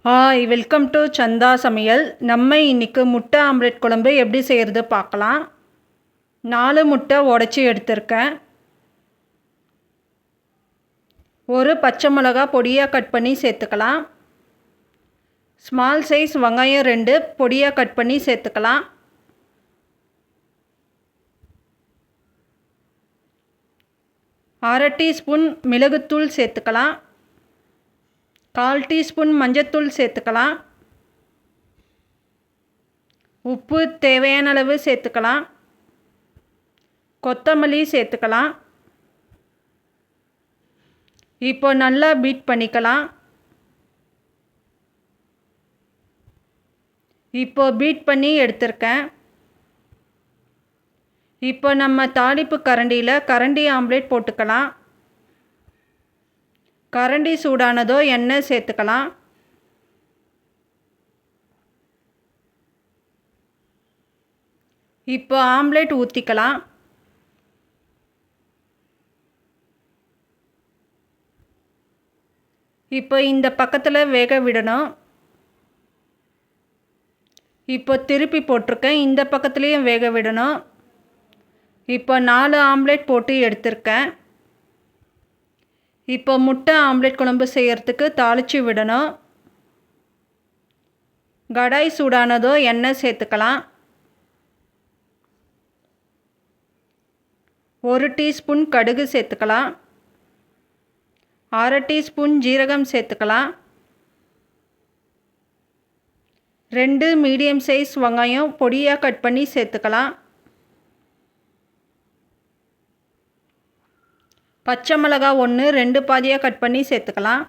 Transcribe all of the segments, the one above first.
Hi, welcome to சந்தா சமையல். நம்ம இன்றைக்கி முட்டை ஆம்லெட் குழம்பு எப்படி செய்கிறது பார்க்கலாம். 4 முட்டை உடச்சி எடுத்திருக்கேன். ஒரு பச்சை மிளகா பொடியாக கட் பண்ணி சேர்த்துக்கலாம். ஸ்மால் சைஸ் வெங்காயம் 2 பொடியாக கட் பண்ணி சேர்த்துக்கலாம். அரை டீஸ்பூன் மிளகுத்தூள் சேர்த்துக்கலாம். 1/4 டீஸ்பூன் மஞ்சத்தூள் சேர்த்துக்கலாம். உப்பு தேவையான அளவு சேர்த்துக்கலாம். கொத்தமல்லி சேர்த்துக்கலாம். இப்போ நல்லா பீட் பண்ணிக்கலாம். இப்போ பீட் பண்ணி எடுத்திருக்கேன். இப்போ நம்ம தாளிப்பு கரண்டியில் கரண்டி ஆம்லேட் போட்டுக்கலாம். கரண்டி சூடானதோ எண்ணெய் சேர்த்துக்கலாம். இப்போ ஆம்லேட் ஊற்றிக்கலாம். இப்போ இந்த பக்கத்தில் வேக விடணும். இப்போ திருப்பி போட்டிருக்கேன். இந்த பக்கத்துலேயும் வேக விடணும். இப்போ 4 ஆம்லேட் போட்டு எடுத்திருக்கேன். இப்போ முட்டை ஆம்லேட் குழம்பு செய்கிறதுக்கு தாளித்து விடணும். கடாய் சூடானதோ எண்ணெய் சேர்த்துக்கலாம். 1 டீஸ்பூன் கடுகு சேர்த்துக்கலாம். அரை டீஸ்பூன் ஜீரகம் சேர்த்துக்கலாம். 2 மீடியம் சைஸ் வெங்காயம் பொடியாக கட் பண்ணி சேர்த்துக்கலாம். பச்சை மிளகா 1 2 பாதியாக கட் பண்ணி சேர்த்துக்கலாம்.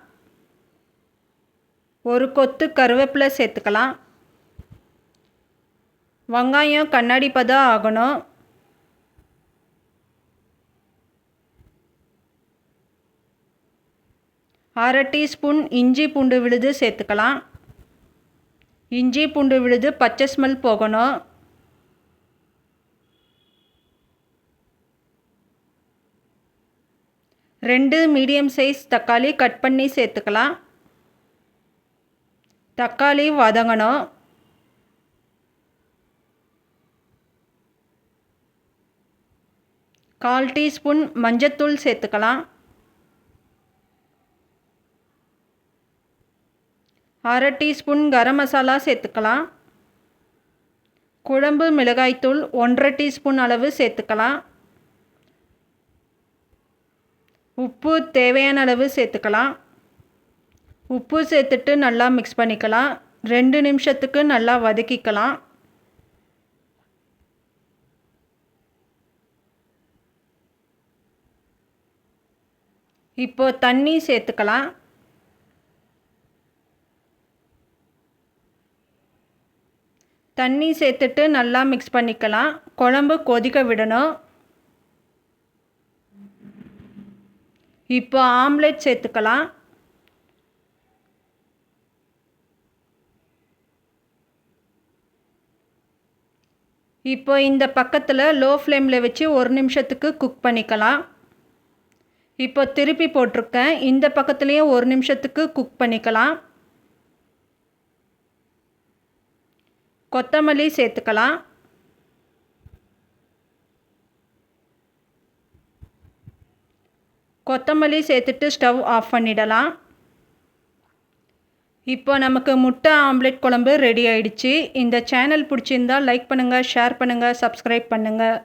ஒரு கொத்து கருவேப்பிலை சேர்த்துக்கலாம். வெங்காயம் கண்ணாடி பதம் ஆகணும். அரை டீஸ்பூன் இஞ்சி பூண்டு விழுது சேர்த்துக்கலாம். இஞ்சி பூண்டு விழுது பச்சை ஸ்மெல் போகணும். ரெண்டு மீடியம் சைஸ் தக்காளி கட் பண்ணி சேர்த்துக்கலாம். தக்காளி வதங்கணும். கால் டீஸ்பூன் மஞ்சத்தூள் சேர்த்துக்கலாம். அரை டீஸ்பூன் கரம் மசாலா சேர்த்துக்கலாம். குழம்பு மிளகாய்த்தூள் 1/2 டீஸ்பூன் அளவு சேர்த்துக்கலாம். உப்பு தேவையான அளவு சேர்த்துக்கலாம். உப்பு சேர்த்துட்டு நல்லா மிக்ஸ் பண்ணிக்கலாம். 2 நிமிஷத்துக்கு நல்லா வதக்கிக்கலாம். இப்போ தண்ணி சேர்த்துக்கலாம். தண்ணி சேர்த்துட்டு நல்லா மிக்ஸ் பண்ணிக்கலாம். குழம்பு கொதிக்க விடணும். இப்போ ஆம்லேட் சேர்த்துக்கலாம். இப்போ இந்த பக்கத்தில் லோ ஃப்ளேமில் வச்சு 1 நிமிஷத்துக்கு குக் பண்ணிக்கலாம். இப்போ திருப்பி போட்டிருக்கேன். இந்த பக்கத்துலேயும் 1 நிமிஷத்துக்கு குக் பண்ணிக்கலாம். கொத்தமல்லி சேர்த்துக்கலாம். கொத்தமல்லி சேர்த்துட்டு ஸ்டவ் ஆஃப் பண்ணிடலாம். இப்போ நமக்கு முட்டை ஆம்லேட் குழம்பு ரெடி ஆயிடுச்சு. இந்த சேனல் பிடிச்சிருந்தால் லைக் பண்ணுங்கள், ஷேர் பண்ணுங்கள், சப்ஸ்கிரைப் பண்ணுங்கள்.